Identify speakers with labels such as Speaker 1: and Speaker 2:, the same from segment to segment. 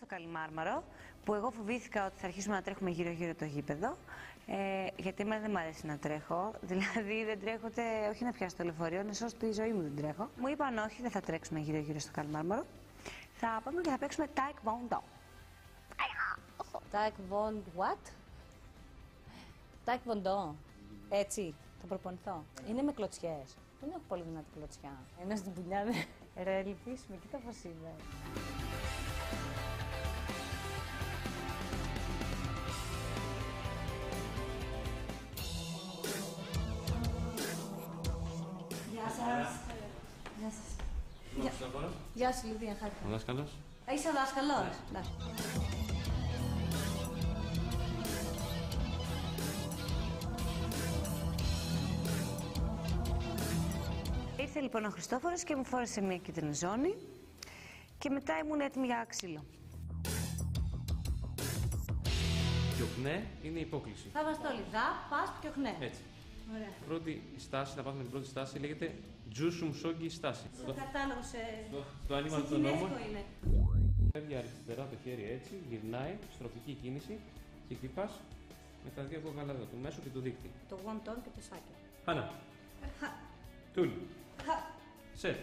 Speaker 1: στο Καλιμάρμαρο, που εγώ φοβήθηκα ότι θα αρχίσουμε να τρέχουμε γύρω-γύρω το γήπεδο. Γιατί εμένα δεν μου αρέσει να τρέχω. Δηλαδή δεν τρέχω ούτε, όχι να πιάσω το λεωφορείο, να σώσω τη ζωή μου δεν τρέχω. Μου είπαν όχι, δεν θα τρέξουμε γύρω-γύρω στο Καλιμάρμαρο. Θα πάμε και θα παίξουμε Taekwondo.
Speaker 2: Taekwondo what? Taekwondo. Έτσι, θα προπονηθώ. Είναι με κλωτσιές. Δεν έχω πολύ δυνατή κλωτσιά. Ένα στην πουλιά δεν. Ρε, λυπήσουμε, κοίτα πώς είμαι.
Speaker 1: Γεια σας. Γεια σας.
Speaker 2: Γεια σου, Λιδία, χάρηκα.
Speaker 3: Ο δάσκαλος.
Speaker 1: Είσαι ο δάσκαλος. Ναι. Ήρθε λοιπόν ο Χριστόφορος και μου φόρεσε μια κίτρινη ζώνη και μετά ήμουν έτοιμη για ξύλο.
Speaker 3: Πιοκνέ είναι η υπόκληση.
Speaker 2: Θα βαστώ λιδά, πας, πιοκνέ.
Speaker 3: Έτσι.
Speaker 2: Ωραία.
Speaker 3: Πρώτη στάση, να πάθουμε την πρώτη στάση, λέγεται Τζούσουμ Σόγκι στάση.
Speaker 2: Στο κατάλογο
Speaker 3: Το άνοιγμα των νόμων.
Speaker 2: είναι.
Speaker 3: Φεύγει αριστερά το χέρι έτσι, γυρνάει, στροφική κίνηση και χτυπάς με τα δύο κόκαλα του μέσου και του δίκτυ.
Speaker 2: Το one-ton και το σάκιο.
Speaker 3: Χάνα. Τούλ. Σετ.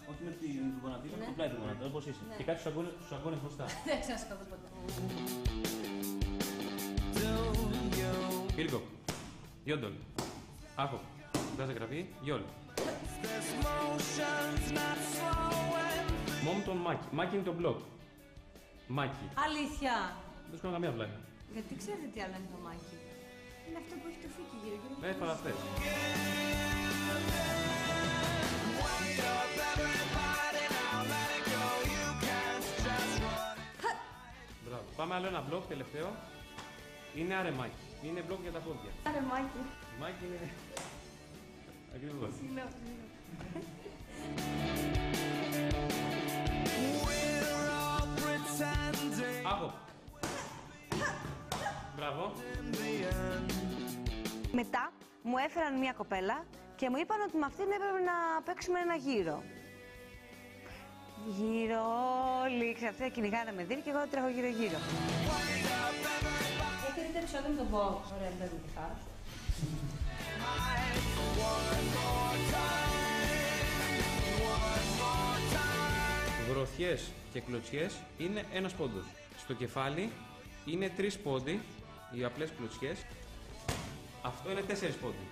Speaker 3: Όχι με την γονατίδα, με το πλάι του γονατίδα, όπως είσαι. Και κάτι στους αγκώνες μπροστά.
Speaker 2: Δεν ξανασκαθώ ποτέ.
Speaker 3: Κύρκο. Γιόντολ. Άχο. Δάσε γραφή. Γιόλ. Μόμτον Μάκη. Μάκη είναι το μπλοκ. Μάκη.
Speaker 2: Αλήθεια.
Speaker 3: Δεν σου κάνω καμία πλάκα.
Speaker 2: Γιατί ξέρετε τι άλλο είναι το μάκι. Είναι αυτό που έχει το φύκι γύρω-γύρω.
Speaker 3: Ναι, παραστές. Μπράβο. Πάμε άλλο ένα μπλοκ τελευταίο. Είναι αρεμάκι. Είναι μπλοκ για τα πόδια.
Speaker 2: Άρε μάκι.
Speaker 3: Μάκι είναι... Ακριβώς. Άχο. Μπράβο.
Speaker 1: Μετά μου έφεραν μια κοπέλα και μου είπαν ότι με αυτήν έπρεπε να παίξουμε ένα γύρο. Γύρω όλοι, ξαφνικά κυνηγάνε με δίρ και εγώ τρέχω γύρω-γύρω.
Speaker 2: Έχετε δει το επεισόδιο με τον Bob. Ωραία, δεν με τη χάρα.
Speaker 3: Γροθιές και κλωτσιές είναι ένας πόντος. Στο κεφάλι είναι 3 πόντοι, οι απλές κλωτσιές. Αυτό είναι 4 πόντοι.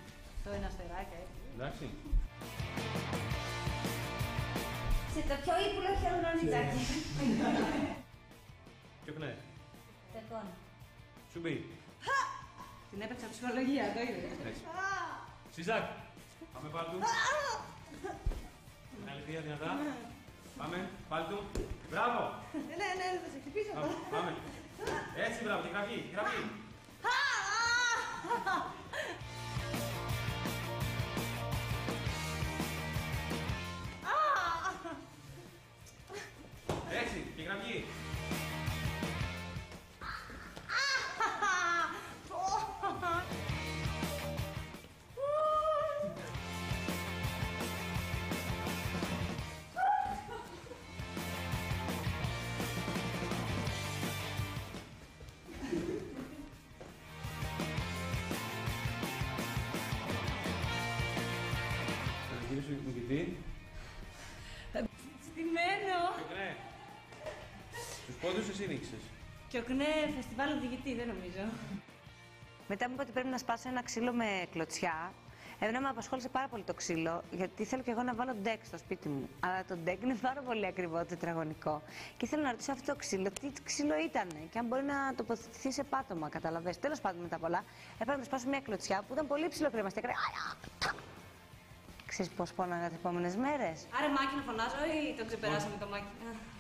Speaker 2: Το ένα αστεράκι,
Speaker 3: Εντάξει.
Speaker 2: Σε το πιο ύπουλο χελονονιτάκι.
Speaker 3: Πιοκνέ.
Speaker 2: Τεκόν.
Speaker 3: Σουμπί.
Speaker 2: Την έπαιξα ψυχολογία, το είδες.
Speaker 3: Έτσι. Σιζάκ. Πάμε πάλι του. Άλλη θεία δυνατά. Πάμε, πάλι του. Μπράβο.
Speaker 2: Ναι, θα σε χτυπήσω.
Speaker 3: Πάμε. Έτσι, μπράβο, τη γραφή, τη γραφή. Έτσι, τη γραφή. Γύρισε τον νικητή.
Speaker 2: Στημένο.
Speaker 3: Ναι. Τους πόντους εσύ νίκησες.
Speaker 2: Και ο Κνέ φεστιβάλ οδηγητή, δεν νομίζω.
Speaker 1: Μετά μου είπε ότι πρέπει να σπάσω ένα ξύλο με κλωτσιά. Εμένα με απασχόλησε πάρα πολύ το ξύλο, γιατί θέλω και εγώ να βάλω ντεκ στο σπίτι μου. Αλλά το ντεκ είναι πάρα πολύ ακριβό, τετραγωνικό. Και ήθελα να ρωτήσω αυτό το ξύλο, τι ξύλο ήταν και αν μπορεί να τοποθετηθεί σε πάτωμα, καταλαβες. Τέλος πάντων, μετά πολλά, έπρεπε να το σπάσω μια κλωτσιά που ήταν πολύ ψηλό κρέμαστη. Ξέρεις πώς πόναγα τις επόμενες μέρες.
Speaker 2: Άρα Μάκη να φωνάζω ή το ξεπεράσαμε το Μάκη.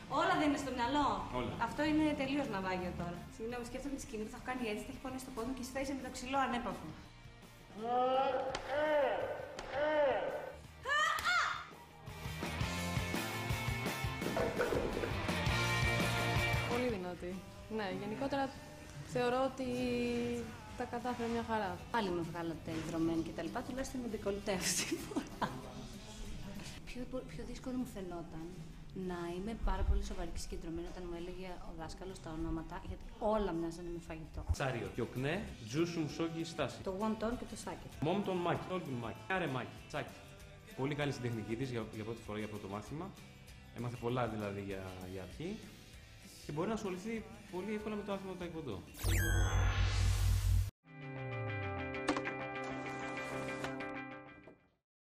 Speaker 2: Όλα δεν είναι στο μυαλό.
Speaker 3: Όλα.
Speaker 2: Αυτό είναι τελείως ναυάγιο τώρα. Συγγνώμη, σκέφτομαι τη σκηνή που θα έχω κάνει έτσι, θα έχει πονέσει το πόδι μου και σφαίρισε με το ξυλό ανέπαφο.
Speaker 4: Πολύ δυνατή. Ναι, γενικότερα θεωρώ ότι τα κατάφερε μια χαρά.
Speaker 2: Πάλι με βγάλατε δρομένη και τα λοιπά, τουλάχιστον με ντεκολτέ αυτή τη φορά. Πιο δύσκολο μου φαινόταν να είμαι πάρα πολύ σοβαρή και συγκεντρωμένη όταν μου έλεγε ο δάσκαλος τα ονόματα, γιατί όλα μοιάζανε με φαγητό.
Speaker 3: Τσάριο. Κιοκνέ, τζούσουμ σόκι στάση.
Speaker 2: Το wonton και το σάκι.
Speaker 3: Μόμτον μάκι. Όλτον μάκι. Άρε μάκι. Τσάκι. Πολύ καλή στην τεχνική της για πρώτη φορά για πρώτο μάθημα. Έμαθε πολλά δηλαδή για αρχή. Και μπορεί να ασχοληθεί πολύ εύκολα με το άθλημα του ταϊκβοντό.